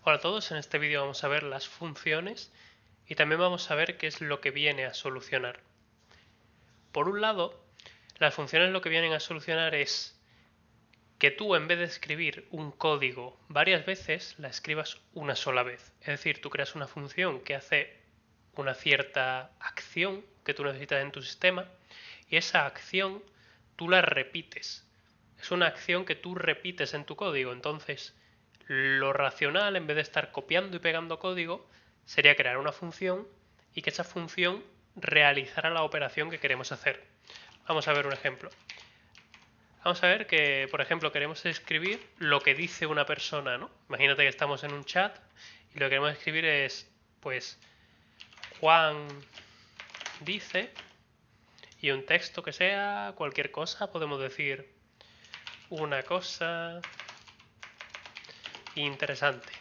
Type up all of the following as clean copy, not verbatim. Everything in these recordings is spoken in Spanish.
Hola a todos, en este vídeo vamos a ver las funciones y también vamos a ver qué es lo que viene a solucionar. Por un lado, las funciones lo que vienen a solucionar es que tú, en vez de escribir un código varias veces, la escribas una sola vez. Es decir, tú creas una función que hace una cierta acción que tú necesitas en tu sistema y esa acción tú la repites. Es una acción que tú repites en tu código. Entonces, lo racional, en vez de estar copiando y pegando código, sería crear una función y que esa función realizara la operación que queremos hacer. Vamos a ver un ejemplo. Vamos a ver que, por ejemplo, queremos escribir lo que dice una persona, ¿no? Imagínate que estamos en un chat y lo que queremos escribir es, pues, Juan dice, y un texto que sea cualquier cosa, podemos decir una cosa interesante.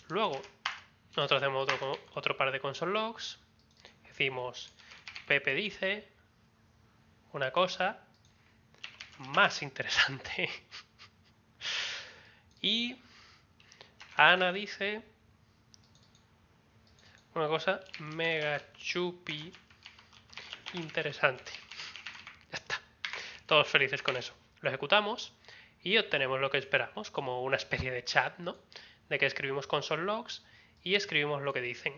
Luego, nosotros hacemos otro par de console logs, decimos Pepe dice una cosa más interesante. Y Ana dice una cosa mega chupi interesante. Ya está. Todos felices con eso. Lo ejecutamos y obtenemos lo que esperamos, como una especie de chat, ¿no? De que escribimos console logs y escribimos lo que dicen.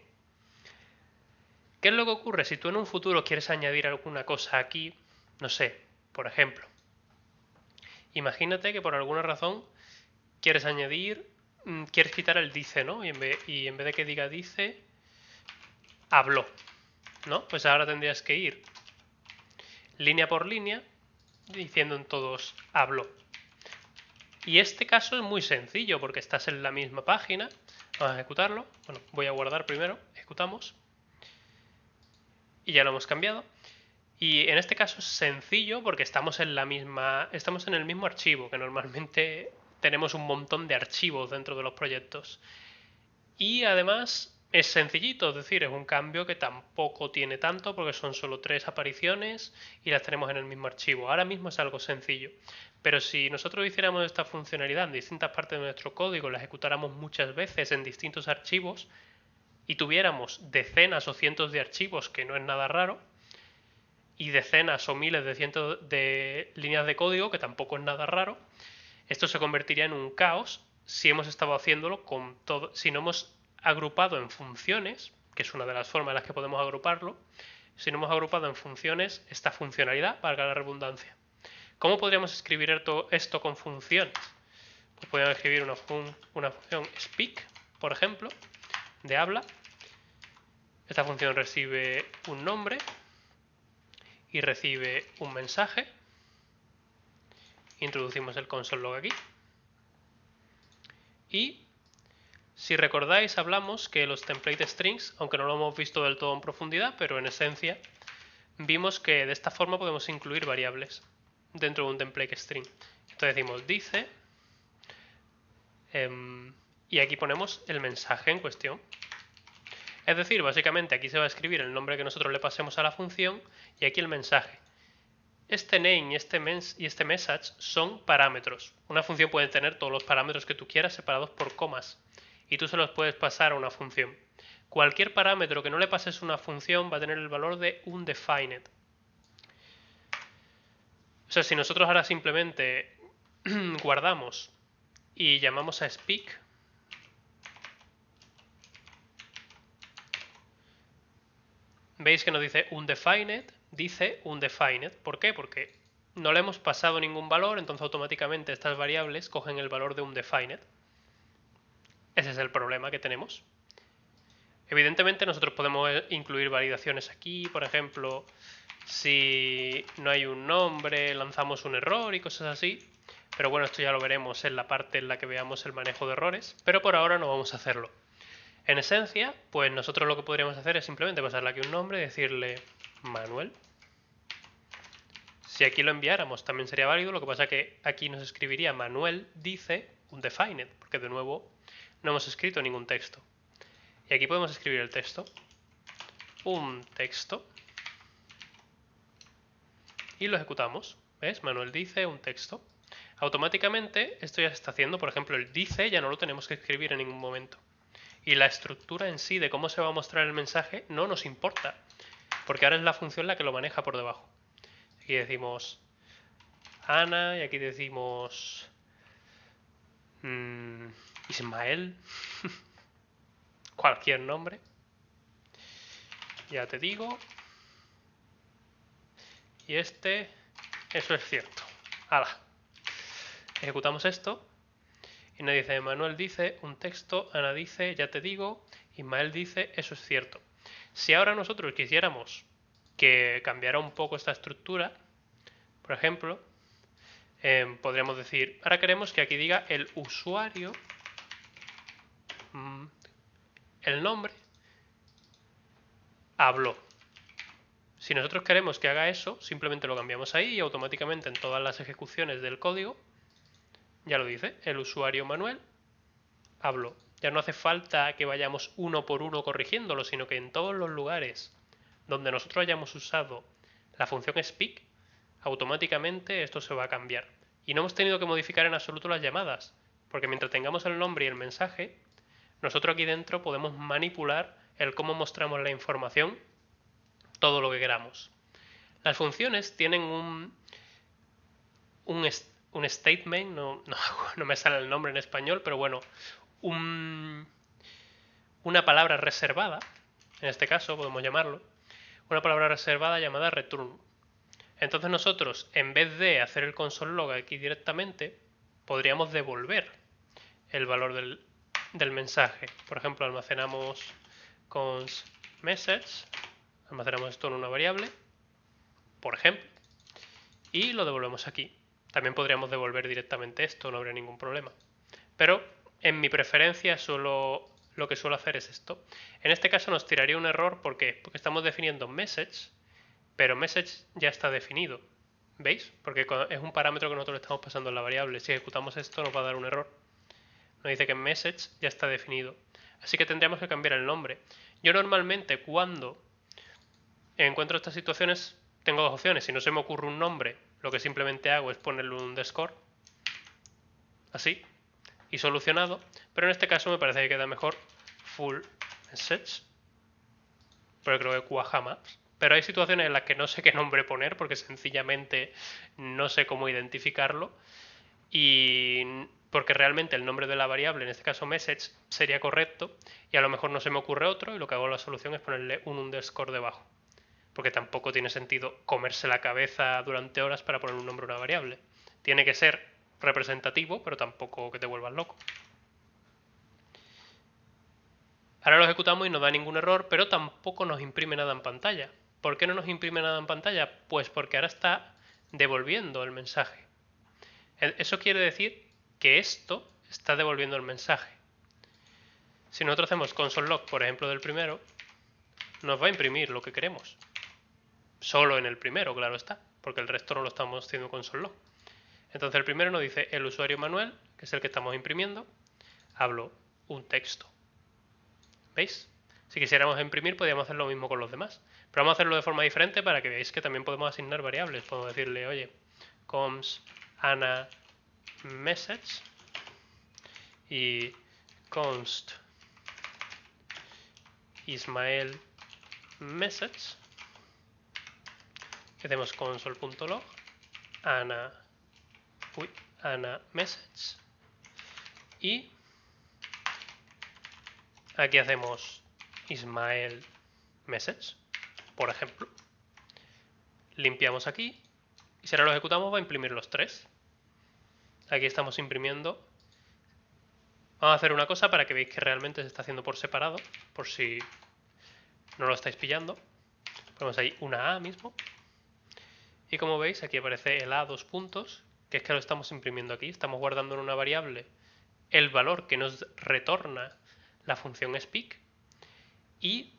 ¿Qué es lo que ocurre si tú en un futuro quieres añadir alguna cosa aquí? No sé, por ejemplo, imagínate que por alguna razón quieres añadir, quieres quitar el dice, ¿no? Y en vez de que diga dice, habló, ¿no? Pues ahora tendrías que ir línea por línea diciendo en todos habló. Y este caso es muy sencillo porque estás en la misma página. Vamos a ejecutarlo. Bueno, voy a guardar primero. Ejecutamos. Y ya lo hemos cambiado. Y en este caso es sencillo porque estamos en el mismo archivo, que normalmente tenemos un montón de archivos dentro de los proyectos. Y además es sencillito, es decir, es un cambio que tampoco tiene tanto porque son solo 3 apariciones y las tenemos en el mismo archivo. Ahora mismo es algo sencillo. Pero si nosotros hiciéramos esta funcionalidad en distintas partes de nuestro código, la ejecutáramos muchas veces en distintos archivos y tuviéramos decenas o cientos de archivos, que no es nada raro, y decenas o miles de cientos de líneas de código, que tampoco es nada raro, esto se convertiría en un caos si hemos estado haciéndolo con todo, si no hemos agrupado en funciones, que es una de las formas en las que podemos agruparlo, si no hemos agrupado en funciones esta funcionalidad, valga la redundancia. ¿Cómo podríamos escribir esto con funciones? Pues podríamos escribir una función speak, por ejemplo, de habla. Esta función recibe un nombre y recibe un mensaje. Introducimos el console log aquí. Y si recordáis, hablamos que los template strings, aunque no lo hemos visto del todo en profundidad, pero en esencia, vimos que de esta forma podemos incluir variables dentro de un template string. Entonces decimos dice, y aquí ponemos el mensaje en cuestión. Es decir, básicamente aquí se va a escribir el nombre que nosotros le pasemos a la función y aquí el mensaje. Este name y este message son parámetros. Una función puede tener todos los parámetros que tú quieras separados por comas y tú se los puedes pasar a una función. Cualquier parámetro que no le pases a una función va a tener el valor de undefined. O sea, si nosotros ahora simplemente guardamos y llamamos a speak, veis que nos dice undefined. ¿Por qué? Porque no le hemos pasado ningún valor, entonces automáticamente estas variables cogen el valor de undefined. Ese es el problema que tenemos. Evidentemente nosotros podemos incluir validaciones aquí, por ejemplo, si no hay un nombre, lanzamos un error y cosas así. Pero bueno, esto ya lo veremos en la parte en la que veamos el manejo de errores, pero por ahora no vamos a hacerlo. En esencia, pues nosotros lo que podríamos hacer es simplemente pasarle aquí un nombre y decirle Manuel. Si aquí lo enviáramos también sería válido, lo que pasa es que aquí nos escribiría Manuel dice undefined, porque de nuevo no hemos escrito ningún texto. Y aquí podemos escribir el texto. Un texto. Y lo ejecutamos. ¿Ves? Manuel dice un texto. Automáticamente esto ya se está haciendo, por ejemplo, el dice ya no lo tenemos que escribir en ningún momento. Y la estructura en sí de cómo se va a mostrar el mensaje no nos importa, porque ahora es la función la que lo maneja por debajo. Aquí decimos Ana y aquí decimos Ismael, cualquier nombre. Ya te digo. Y eso es cierto. ¡Hala! Ejecutamos esto y nos dice, Manuel dice un texto, Ana dice, ya te digo, Ismael dice, eso es cierto. Si ahora nosotros quisiéramos que cambiara un poco esta estructura, por ejemplo, podríamos decir, ahora queremos que aquí diga el usuario, el nombre, habló. Si nosotros queremos que haga eso, simplemente lo cambiamos ahí y automáticamente en todas las ejecuciones del código ya lo dice, el usuario Manuel habló. Ya no hace falta que vayamos uno por uno corrigiéndolo, sino que en todos los lugares donde nosotros hayamos usado la función speak, automáticamente esto se va a cambiar. Y no hemos tenido que modificar en absoluto las llamadas, porque mientras tengamos el nombre y el mensaje, nosotros aquí dentro podemos manipular el cómo mostramos la información, todo lo que queramos. Las funciones tienen un statement, no me sale el nombre en español, pero bueno, una palabra reservada, en este caso podemos llamarlo, una palabra reservada llamada return. Entonces nosotros, en vez de hacer el console log aquí directamente, podríamos devolver el valor del mensaje. Por ejemplo, almacenamos const message, almacenamos esto en una variable, por ejemplo, y lo devolvemos aquí. También podríamos devolver directamente esto, no habría ningún problema. Pero en mi preferencia lo que suelo hacer es esto. En este caso nos tiraría un error, ¿por qué? Porque estamos definiendo message, pero message ya está definido. ¿Veis? Porque es un parámetro que nosotros le estamos pasando en la variable. Si ejecutamos esto nos va a dar un error. Nos dice que message ya está definido. Así que tendríamos que cambiar el nombre. Yo normalmente cuando encuentro estas situaciones tengo dos opciones. Si no se me ocurre un nombre, lo que simplemente hago es ponerle un underscore. Así. Y solucionado. Pero en este caso me parece que queda mejor full message. Pero creo que cuaja más. Pero hay situaciones en las que no sé qué nombre poner porque sencillamente no sé cómo identificarlo. Y porque realmente el nombre de la variable, en este caso message, sería correcto y a lo mejor no se me ocurre otro y lo que hago en la solución es ponerle un underscore debajo. Porque tampoco tiene sentido comerse la cabeza durante horas para poner un nombre a una variable. Tiene que ser representativo, pero tampoco que te vuelvas loco. Ahora lo ejecutamos y no da ningún error, pero tampoco nos imprime nada en pantalla. ¿Por qué no nos imprime nada en pantalla? Pues porque ahora está devolviendo el mensaje. Eso quiere decir que esto está devolviendo el mensaje. Si nosotros hacemos console log, por ejemplo, del primero, nos va a imprimir lo que queremos. Solo en el primero, claro está, porque el resto no lo estamos haciendo console log. Entonces el primero nos dice el usuario Manuel, que es el que estamos imprimiendo, habló un texto. ¿Veis? Si quisiéramos imprimir, podríamos hacer lo mismo con los demás. Pero vamos a hacerlo de forma diferente para que veáis que también podemos asignar variables. Podemos decirle, oye, const Ana message y const Ismael message. Hacemos console.log Ana message y aquí hacemos Ismael message, por ejemplo. Limpiamos aquí y si ahora lo ejecutamos va a imprimir los tres. Aquí estamos imprimiendo. Vamos a hacer una cosa para que veáis que realmente se está haciendo por separado, por si no lo estáis pillando. Ponemos ahí una A mismo. Y como veis, aquí aparece el A dos puntos, que es que lo estamos imprimiendo aquí. Estamos guardando en una variable el valor que nos retorna la función speak y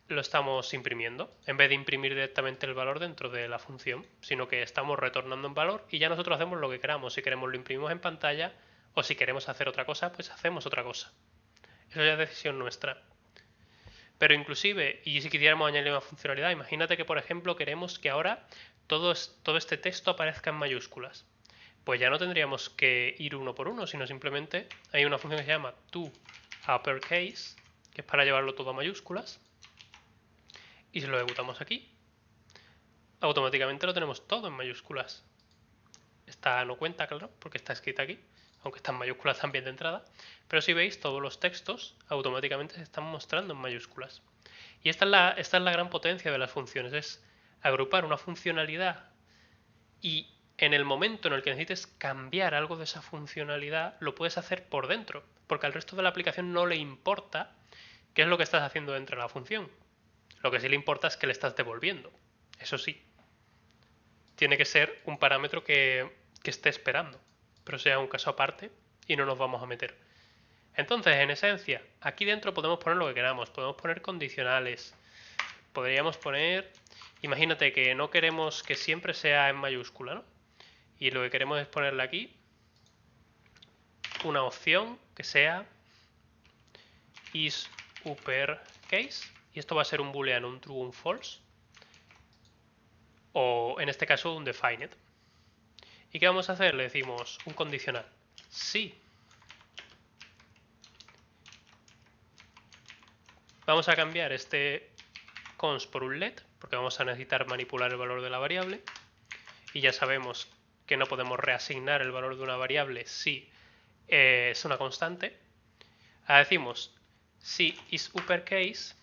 lo estamos imprimiendo, en vez de imprimir directamente el valor dentro de la función, sino que estamos retornando un valor y ya nosotros hacemos lo que queramos. Si queremos lo imprimimos en pantalla o si queremos hacer otra cosa, pues hacemos otra cosa. Eso ya es decisión nuestra. Pero inclusive, y si quisiéramos añadir una funcionalidad, imagínate que por ejemplo queremos que ahora todo este texto aparezca en mayúsculas. pues ya no tendríamos que ir uno por uno, sino simplemente hay una función que se llama toUpperCase, que es para llevarlo todo a mayúsculas, y si lo ejecutamos aquí, automáticamente lo tenemos todo en mayúsculas. Esta no cuenta, claro, porque está escrita aquí, aunque está en mayúsculas también de entrada, pero si veis, todos los textos automáticamente se están mostrando en mayúsculas. Y esta es la gran potencia de las funciones, es agrupar una funcionalidad y en el momento en el que necesites cambiar algo de esa funcionalidad, lo puedes hacer por dentro, porque al resto de la aplicación no le importa qué es lo que estás haciendo dentro de la función. Lo que sí le importa es que le estás devolviendo. Eso sí, tiene que ser un parámetro que esté esperando, pero sea un caso aparte y no nos vamos a meter. Entonces, en esencia, aquí dentro podemos poner lo que queramos, podemos poner condicionales, podríamos poner, imagínate que no queremos que siempre sea en mayúscula, ¿no? Y lo que queremos es ponerle aquí una opción que sea isUpperCase, y esto va a ser un booleano, un true o un false, o en este caso un defined. ¿Y qué vamos a hacer? Le decimos un condicional. Sí. Vamos a cambiar este const por un let, porque vamos a necesitar manipular el valor de la variable. Y ya sabemos que no podemos reasignar el valor de una variable si es una constante. Ahora decimos si isUpperCase,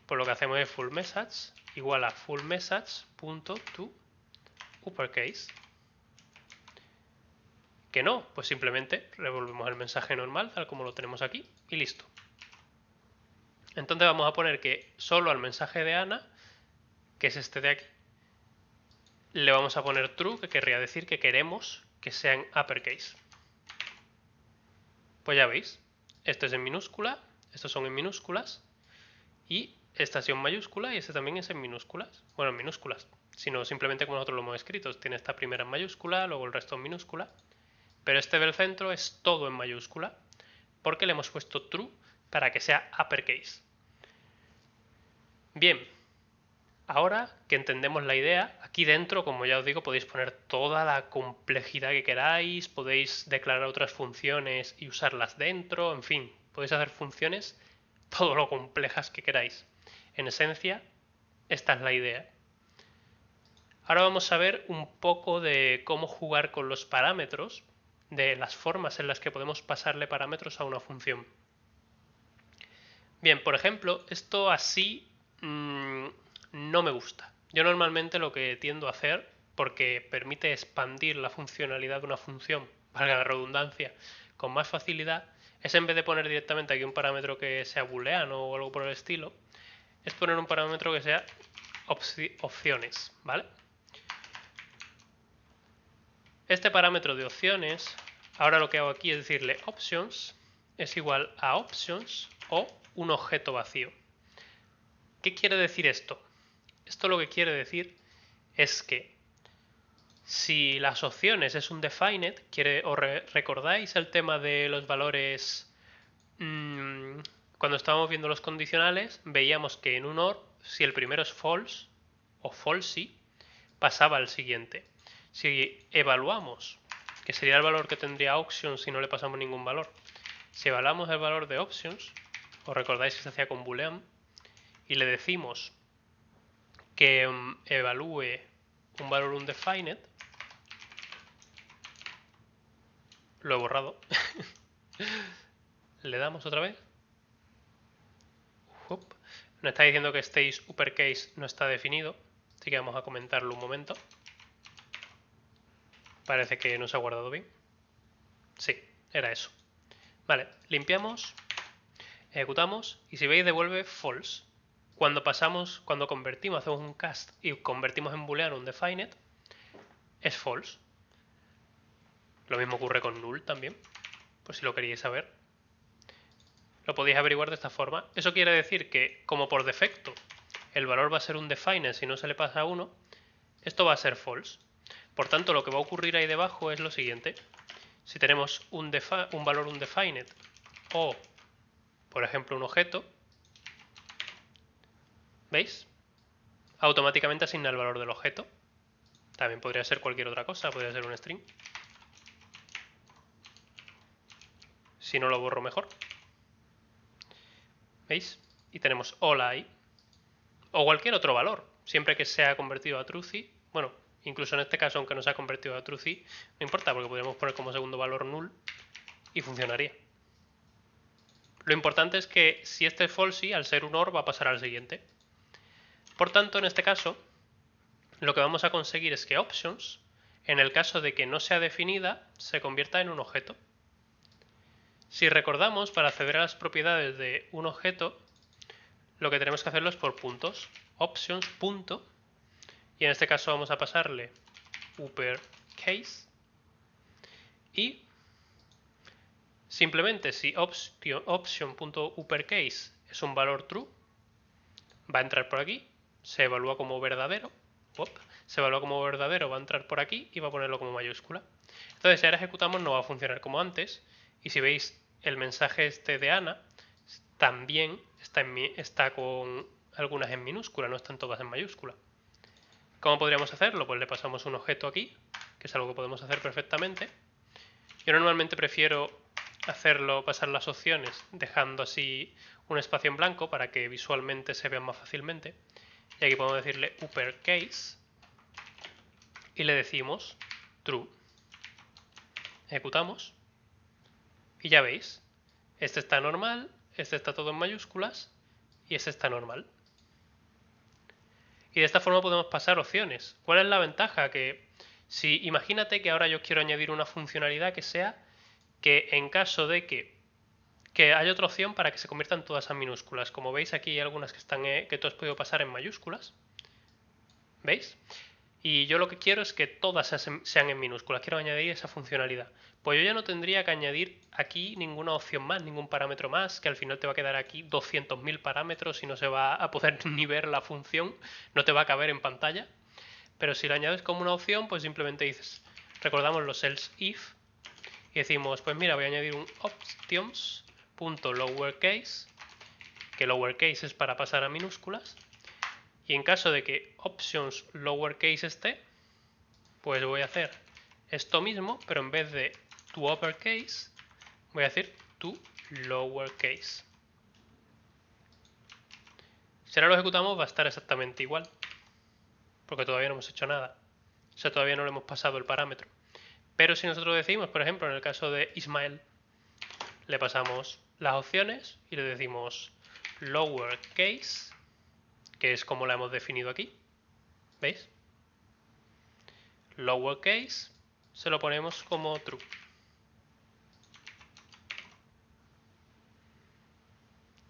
pues lo que hacemos es full message igual a full message.toUpperCase. Que no, pues simplemente revolvemos el mensaje normal tal como lo tenemos aquí y listo. Entonces vamos a poner que solo al mensaje de Ana, que es este de aquí, le vamos a poner true, que querría decir que queremos que sea en uppercase. Pues ya veis, esto es en minúscula, estos son en minúsculas y esta es en mayúscula y este también es en minúsculas. Bueno, en minúsculas, sino simplemente como nosotros lo hemos escrito. Tiene esta primera en mayúscula, luego el resto en minúscula, pero este del centro es todo en mayúscula porque le hemos puesto true para que sea uppercase. Bien, ahora que entendemos la idea, aquí dentro, como ya os digo, podéis poner toda la complejidad que queráis, podéis declarar otras funciones y usarlas dentro, en fin, podéis hacer funciones todo lo complejas que queráis. En esencia, esta es la idea. Ahora vamos a ver un poco de cómo jugar con los parámetros, de las formas en las que podemos pasarle parámetros a una función. Bien, por ejemplo, esto así no me gusta. Yo normalmente lo que tiendo a hacer, porque permite expandir la funcionalidad de una función, valga la redundancia, con más facilidad, es en vez de poner directamente aquí un parámetro que sea booleano o algo por el estilo, es poner un parámetro que sea opciones, ¿vale? Este parámetro de opciones, ahora lo que hago aquí es decirle options es igual a options o un objeto vacío. ¿Qué quiere decir esto? Esto lo que quiere decir es que si las opciones es un defined, ¿os recordáis el tema de los valores? Cuando estábamos viendo los condicionales, veíamos que en un OR, si el primero es false o falsy, pasaba al siguiente. Si evaluamos, que sería el valor que tendría options si no le pasamos ningún valor, si evaluamos el valor de options, os recordáis que se hacía con boolean, y le decimos que evalúe un valor undefined, lo he borrado, le damos otra vez, nos está diciendo que este uppercase no está definido, así que vamos a comentarlo un momento. Parece que no se ha guardado bien. Sí, era eso. Vale, limpiamos, ejecutamos y si veis devuelve false. Cuando convertimos, hacemos un cast y convertimos en booleano un defined, es false. Lo mismo ocurre con null también, por si lo queríais saber. Lo podéis averiguar de esta forma. Eso quiere decir que, como por defecto, el valor va a ser un defined si no se le pasa a 1, esto va a ser false. Por tanto, lo que va a ocurrir ahí debajo es lo siguiente. Si tenemos un valor undefined o, por ejemplo, un objeto, ¿veis? Automáticamente asigna el valor del objeto. También podría ser cualquier otra cosa, podría ser un string. Si no lo borro mejor. ¿Veis? Y tenemos hola ahí. O cualquier otro valor, siempre que sea convertido a truthy. Bueno, incluso en este caso, aunque no sea convertido a truthy, no importa, porque podríamos poner como segundo valor null y funcionaría. Lo importante es que si este es falsy, al ser un OR va a pasar al siguiente. Por tanto, en este caso, lo que vamos a conseguir es que options, en el caso de que no sea definida, se convierta en un objeto. Si recordamos, para acceder a las propiedades de un objeto, lo que tenemos que hacerlo es por puntos. Options, punto, y en este caso vamos a pasarle uppercase, y simplemente si option.uppercase es un valor true, va a entrar por aquí, se evalúa como verdadero, va a entrar por aquí y va a ponerlo como mayúscula. Entonces, si ahora ejecutamos, no va a funcionar como antes. Y si veis el mensaje este de Ana, también está con algunas en minúscula, no están todas en mayúscula. ¿Cómo podríamos hacerlo? Pues le pasamos un objeto aquí, que es algo que podemos hacer perfectamente. Yo normalmente prefiero pasar las opciones dejando así un espacio en blanco para que visualmente se vean más fácilmente. Y aquí podemos decirle uppercase y le decimos true. Ejecutamos y ya veis, este está normal, este está todo en mayúsculas y este está normal. Y de esta forma podemos pasar opciones. ¿Cuál es la ventaja? Que si imagínate que ahora yo quiero añadir una funcionalidad que sea que en caso de que haya otra opción para que se conviertan todas en minúsculas. Como veis aquí hay algunas que tú has podido pasar en mayúsculas. ¿Veis? Y yo lo que quiero es que todas sean en minúsculas. Quiero añadir esa funcionalidad. Pues yo ya no tendría que añadir aquí ninguna opción más, ningún parámetro más, que al final te va a quedar aquí 200.000 parámetros y no se va a poder ni ver la función, no te va a caber en pantalla. Pero si la añades como una opción, pues simplemente dices, recordamos los else if, y decimos, pues mira, voy a añadir un options.lowercase, que lowercase es para pasar a minúsculas, y en caso de que options lowercase esté, pues voy a hacer esto mismo, pero en vez de to uppercase, voy a decir to lowercase. Si ahora lo ejecutamos va a estar exactamente igual, porque todavía no hemos hecho nada. O sea, todavía no le hemos pasado el parámetro. Pero si nosotros decimos, por ejemplo, en el caso de Ismael, le pasamos las opciones y le decimos lowercase, que es como la hemos definido aquí. ¿Veis? Lowercase se lo ponemos como true.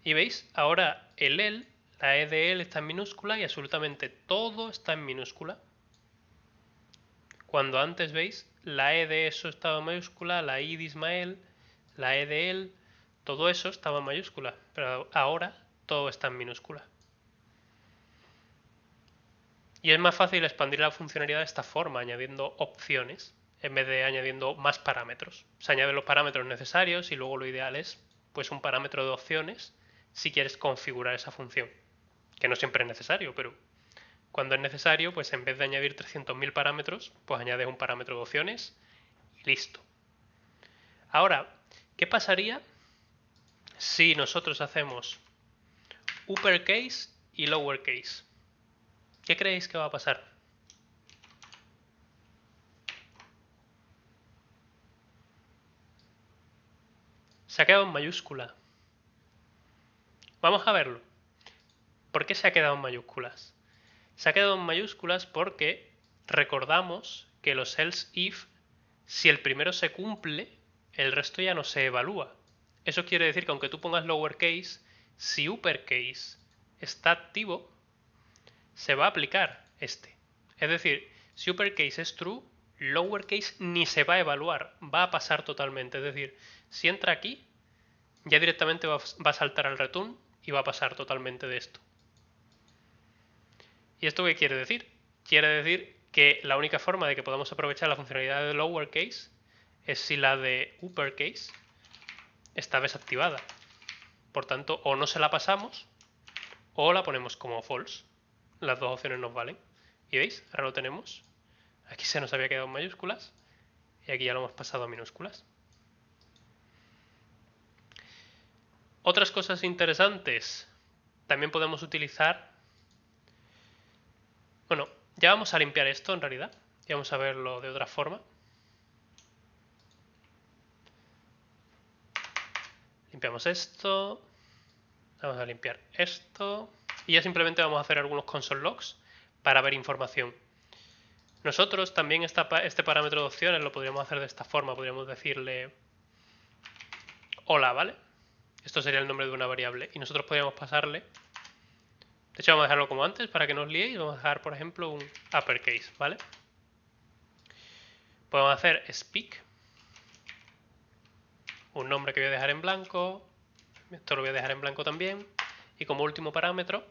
Y veis, ahora la E de él está en minúscula y absolutamente todo está en minúscula. Cuando antes, veis, la E de eso estaba en mayúscula, la I de Ismael, la E de él, todo eso estaba en mayúscula, pero ahora todo está en minúscula. Y es más fácil expandir la funcionalidad de esta forma, añadiendo opciones, en vez de añadiendo más parámetros. Se añaden los parámetros necesarios y luego lo ideal es pues un parámetro de opciones si quieres configurar esa función. Que no siempre es necesario, pero cuando es necesario, pues en vez de añadir 300.000 parámetros, pues añades un parámetro de opciones y listo. Ahora, ¿qué pasaría si nosotros hacemos uppercase y lowercase? ¿Qué creéis que va a pasar? Se ha quedado en mayúscula. Vamos a verlo. ¿Por qué se ha quedado en mayúsculas? Se ha quedado en mayúsculas porque recordamos que los else if, si el primero se cumple, el resto ya no se evalúa. Eso quiere decir que aunque tú pongas lowercase, si uppercase está activo, se va a aplicar este. Es decir, si uppercase es true, lowercase ni se va a evaluar, va a pasar totalmente. Es decir, si entra aquí, ya directamente va a saltar al return y va a pasar totalmente de esto. ¿Y esto qué quiere decir? Quiere decir que la única forma de que podamos aprovechar la funcionalidad de lowercase es si la de uppercase está desactivada. Por tanto, o no se la pasamos o la ponemos como false. Las dos opciones nos valen. ¿Y veis? Ahora lo tenemos Aquí se nos había quedado en mayúsculas y aquí ya lo hemos pasado a minúsculas. Otras cosas interesantes. También podemos utilizar... Bueno, ya vamos a limpiar esto en realidad. Y vamos a verlo de otra forma. Limpiamos esto. Vamos a limpiar esto. Y ya simplemente vamos a hacer algunos console logs para ver información. Nosotros también este parámetro de opciones lo podríamos hacer de esta forma. Podríamos decirle hola, ¿vale? Esto sería el nombre de una variable. Y nosotros podríamos pasarle... De hecho, vamos a dejarlo como antes para que no os liéis. Vamos a dejar, por ejemplo, un uppercase, ¿vale? Podemos hacer speak. Un nombre que voy a dejar en blanco. Esto lo voy a dejar en blanco también. Y como último parámetro,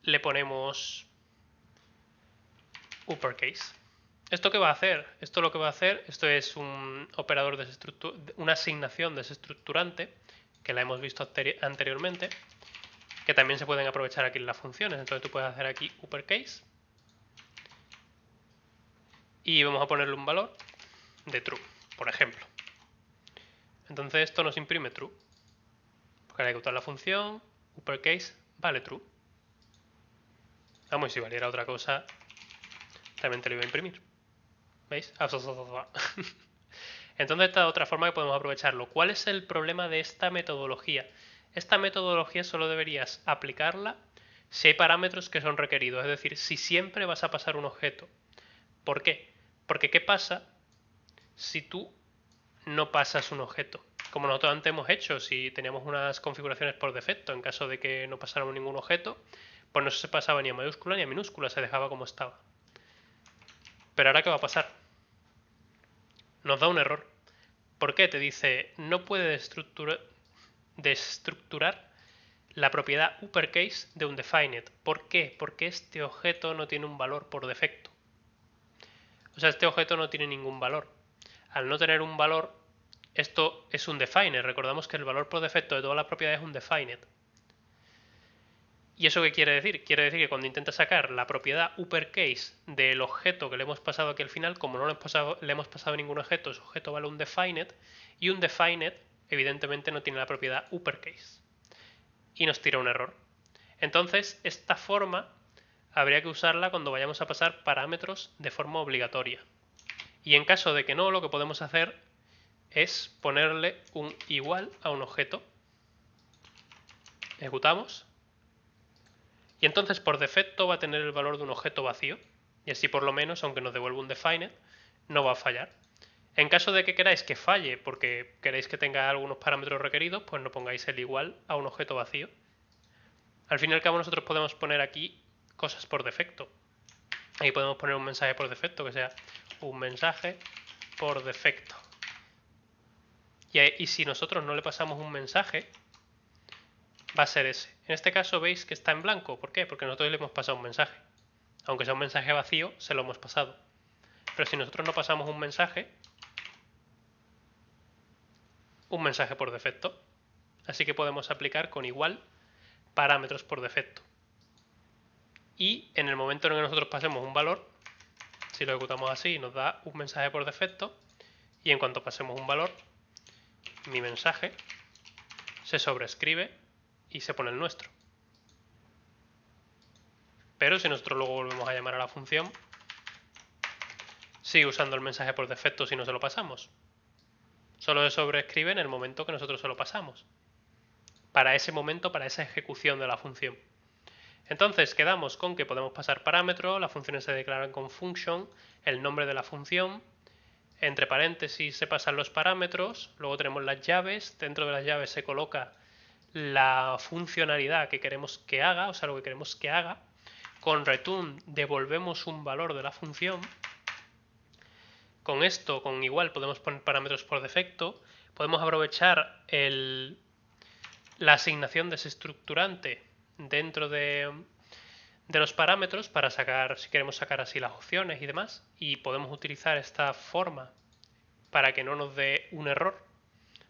le ponemos uppercase. ¿Esto qué va a hacer? Esto lo que va a hacer, esto es un operador una asignación desestructurante, que la hemos visto anteriormente, que también se pueden aprovechar aquí en las funciones. Entonces tú puedes hacer aquí uppercase y vamos a ponerle un valor de true, por ejemplo. Entonces esto nos imprime true. Porque al ejecutar la función, uppercase vale true. Vamos, y si valiera otra cosa, también te lo iba a imprimir. ¿Veis? Entonces esta es otra forma que podemos aprovecharlo. ¿Cuál es el problema de esta metodología? Esta metodología solo deberías aplicarla si hay parámetros que son requeridos, es decir, si siempre vas a pasar un objeto. ¿Por qué? Porque ¿qué pasa si tú no pasas un objeto? Como nosotros antes hemos hecho, si teníamos unas configuraciones por defecto, en caso de que no pasáramos ningún objeto, pues no se pasaba ni a mayúscula ni a minúscula, se dejaba como estaba. Pero ahora ¿qué va a pasar? Nos da un error. ¿Por qué? Te dice, no puede destructurar la propiedad uppercase de un defined. ¿Por qué? Porque este objeto no tiene un valor por defecto. O sea, este objeto no tiene ningún valor. Al no tener un valor, esto es un defined. Recordamos que el valor por defecto de todas las propiedades es un defined. ¿Y eso qué quiere decir? Quiere decir que cuando intenta sacar la propiedad uppercase del objeto que le hemos pasado aquí al final, como no le hemos pasado ningún objeto, ese objeto vale un defined, y un defined evidentemente no tiene la propiedad uppercase. Y nos tira un error. Entonces, esta forma habría que usarla cuando vayamos a pasar parámetros de forma obligatoria. Y en caso de que no, lo que podemos hacer es ponerle un igual a un objeto. Ejecutamos. Y entonces por defecto va a tener el valor de un objeto vacío. Y así por lo menos, aunque nos devuelva un defined, no va a fallar. En caso de que queráis que falle porque queréis que tenga algunos parámetros requeridos, pues no pongáis el igual a un objeto vacío. Al fin y al cabo nosotros podemos poner aquí cosas por defecto. Ahí podemos poner un mensaje por defecto que sea un mensaje por defecto. Y si nosotros no le pasamos un mensaje, va a ser ese. En este caso veis que está en blanco. ¿Por qué? Porque nosotros le hemos pasado un mensaje. Aunque sea un mensaje vacío, se lo hemos pasado. Pero si nosotros no pasamos un mensaje por defecto. Así que podemos aplicar con igual parámetros por defecto. Y en el momento en que nosotros pasemos un valor, si lo ejecutamos así, nos da un mensaje por defecto. Y en cuanto pasemos un valor, mi mensaje se sobrescribe y se pone el nuestro. Pero si nosotros luego volvemos a llamar a la función, sigue usando el mensaje por defecto si no se lo pasamos. Solo se sobrescribe en el momento que nosotros se lo pasamos. Para ese momento, para esa ejecución de la función. Entonces quedamos con que podemos pasar parámetros, las funciones se declaran con function, el nombre de la función, entre paréntesis se pasan los parámetros, luego tenemos las llaves, dentro de las llaves se coloca la funcionalidad que queremos que haga, o sea, lo que queremos que haga. Con return devolvemos un valor de la función. Con esto, con igual, podemos poner parámetros por defecto. Podemos aprovechar la asignación desestructurante dentro de los parámetros para sacar, si queremos sacar así las opciones y demás. Y podemos utilizar esta forma para que no nos dé un error.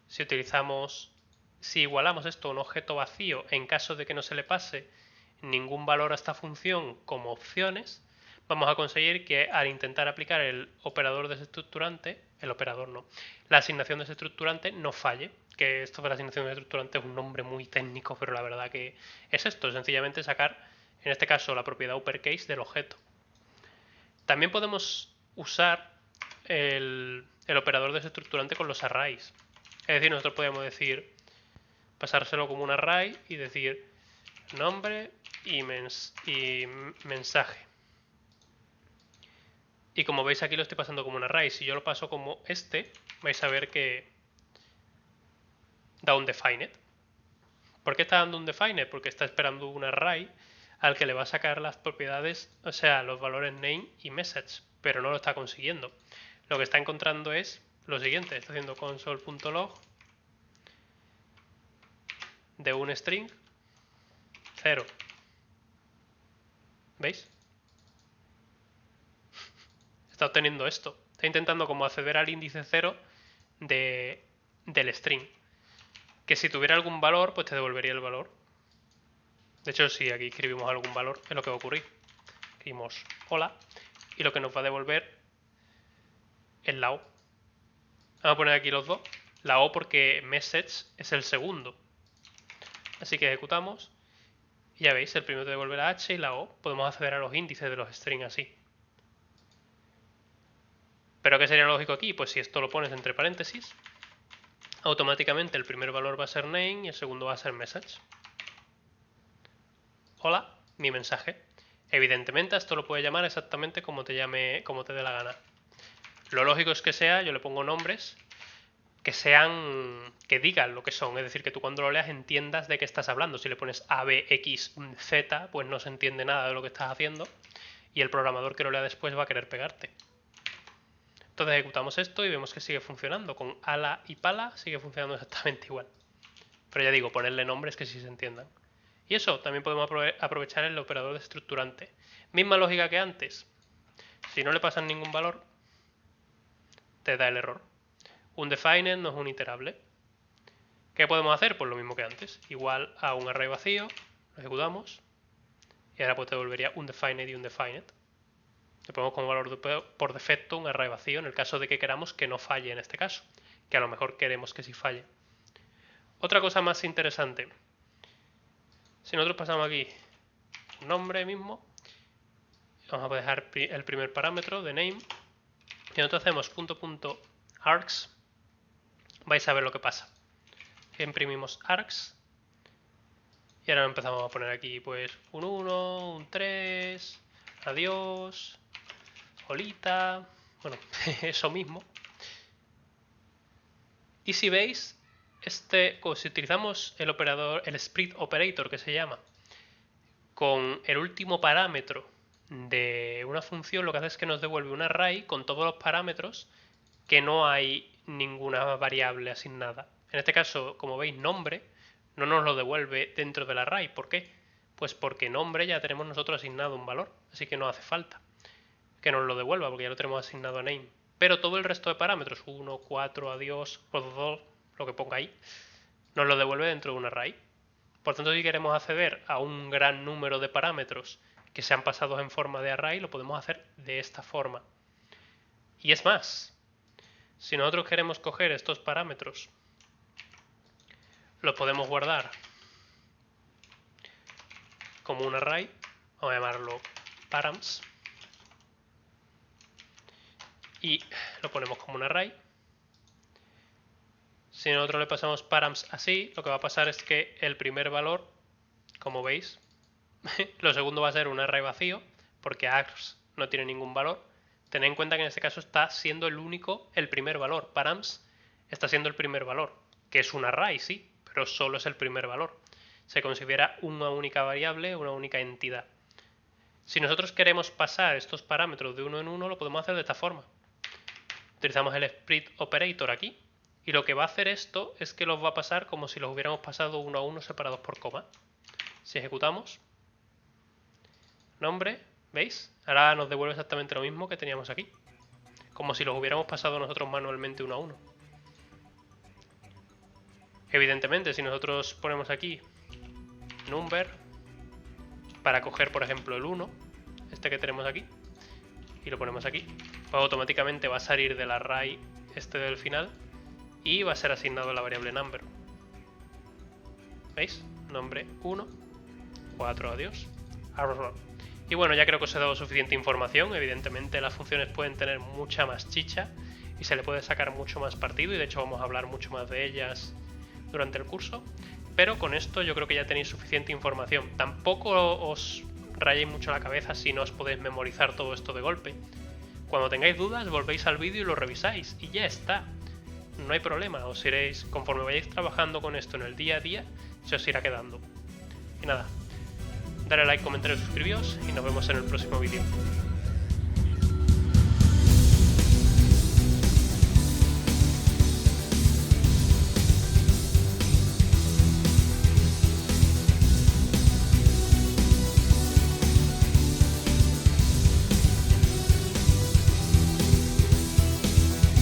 Si igualamos esto a un objeto vacío en caso de que no se le pase ningún valor a esta función como opciones, vamos a conseguir que al intentar aplicar el operador desestructurante, la asignación desestructurante no falle. Que esto de la asignación desestructurante es un nombre muy técnico, pero la verdad que es esto, sencillamente sacar, en este caso, la propiedad uppercase del objeto. También podemos usar el operador desestructurante con los arrays. Es decir, nosotros podemos decir, pasárselo como un array y decir nombre y mensaje. Y como veis aquí lo estoy pasando como un array. Si yo lo paso como este, vais a ver que da un defined. ¿Por qué está dando un defined? Porque está esperando un array al que le va a sacar las propiedades, o sea, los valores name y message, pero no lo está consiguiendo. Lo que está encontrando es lo siguiente, está haciendo console.log de un string 0. ¿Veis? Está obteniendo esto. Está intentando como acceder al índice 0 del string. Que si tuviera algún valor, pues te devolvería el valor. De hecho, si aquí escribimos algún valor, es lo que va a ocurrir. Escribimos hola y lo que nos va a devolver es la O. Vamos a poner aquí los dos. La O porque message es el segundo. Así que ejecutamos. Y ya veis, el primero te devuelve la H y la O. Podemos acceder a los índices de los strings así. ¿Pero qué sería lógico aquí? Pues si esto lo pones entre paréntesis, automáticamente el primer valor va a ser name y el segundo va a ser message. Hola, mi mensaje. Evidentemente esto lo puedes llamar exactamente como te dé la gana. Lo lógico es que sea, yo le pongo nombres que digan lo que son, es decir, que tú cuando lo leas entiendas de qué estás hablando. Si le pones A, B, X, Z, pues no se entiende nada de lo que estás haciendo y el programador que lo lea después va a querer pegarte. Entonces ejecutamos esto y vemos que sigue funcionando. Con ala y pala sigue funcionando exactamente igual. Pero ya digo, ponerle nombres que sí se entiendan. Y eso, también podemos aprovechar el operador desestructurante. Misma lógica que antes. Si no le pasan ningún valor, te da el error. Un defined no es un iterable. ¿Qué podemos hacer? Pues lo mismo que antes. Igual a un array vacío, lo ejecutamos. Y ahora pues te devolvería un defined y un defined. Le ponemos como valor por defecto un array vacío en el caso de que queramos que no falle en este caso. Que a lo mejor queremos que sí falle. Otra cosa más interesante. Si nosotros pasamos aquí un nombre mismo, vamos a dejar el primer parámetro de name. Y nosotros hacemos .args. Vais a ver lo que pasa. Imprimimos args. Y ahora empezamos a poner aquí pues un 1, un 3, adiós, holita, bueno, eso mismo. Y si veis, si utilizamos el operador, el split operator que se llama, con el último parámetro de una función, lo que hace es que nos devuelve un array con todos los parámetros que no hay ninguna variable asignada. En este caso, como veis, nombre no nos lo devuelve dentro del array. ¿Por qué? Pues porque nombre ya tenemos nosotros asignado un valor, así que no hace falta que nos lo devuelva porque ya lo tenemos asignado a name. Pero todo el resto de parámetros, 1, 4, adiós, 2, lo que ponga ahí, nos lo devuelve dentro de un array. Por tanto, si queremos acceder a un gran número de parámetros que sean pasados en forma de array, lo podemos hacer de esta forma. Y es más, si nosotros queremos coger estos parámetros, los podemos guardar como un array, vamos a llamarlo params, y lo ponemos como un array. Si nosotros le pasamos params así, lo que va a pasar es que el primer valor, como veis, lo segundo va a ser un array vacío, porque args no tiene ningún valor. Tened en cuenta que en este caso está siendo el primer valor. Params está siendo el primer valor, que es un array, sí, pero solo es el primer valor. Se considera una única variable, una única entidad. Si nosotros queremos pasar estos parámetros de uno en uno, lo podemos hacer de esta forma. Utilizamos el split operator aquí, y lo que va a hacer esto es que los va a pasar como si los hubiéramos pasado uno a uno separados por coma. Si ejecutamos, nombre, ¿veis? Ahora nos devuelve exactamente lo mismo que teníamos aquí, como si los hubiéramos pasado nosotros manualmente uno a uno. Evidentemente, si nosotros ponemos aquí number para coger, por ejemplo, el 1, este que tenemos aquí, y lo ponemos aquí, pues automáticamente va a salir del array este del final y va a ser asignado la variable number. ¿Veis? Nombre 1, 4, adiós. Y bueno, ya creo que os he dado suficiente información. Evidentemente las funciones pueden tener mucha más chicha y se le puede sacar mucho más partido, y de hecho vamos a hablar mucho más de ellas durante el curso. Pero con esto yo creo que ya tenéis suficiente información. Tampoco os rayéis mucho la cabeza si no os podéis memorizar todo esto de golpe. Cuando tengáis dudas, volvéis al vídeo y lo revisáis y ya está. No hay problema, os iréis, conforme vayáis trabajando con esto en el día a día, se os irá quedando. Y nada, dale like, comentario, suscribíos y nos vemos en el próximo vídeo.